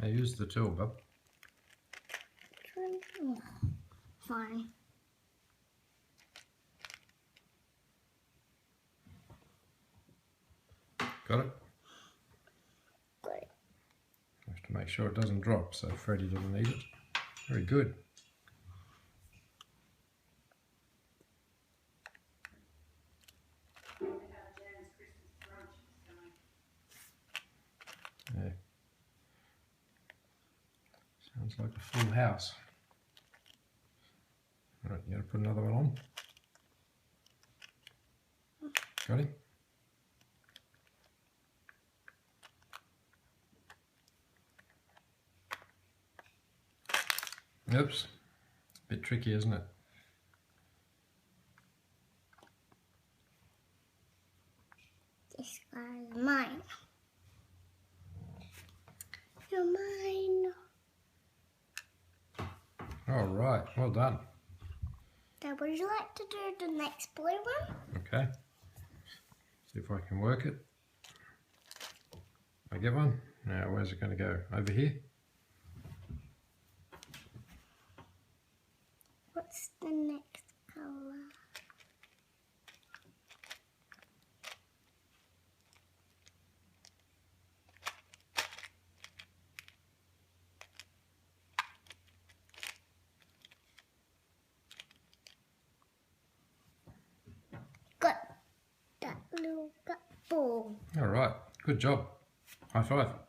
Now use the tool, bub. Oh, fine. Got it? Got it. Have to make sure it doesn't drop so Freddie doesn't eat it. Very good. Yeah. Sounds like a full house. Right, you gotta put another one on. Got it? Oops. Bit tricky, isn't it? This guy's mine. You're mine. All right, well done. Dad, would you like to do the next blue one? Okay. See if I can work it. I get one. Now, where's it going to go? Over here? What's the next color? Got that little ball. All right, good job. High five.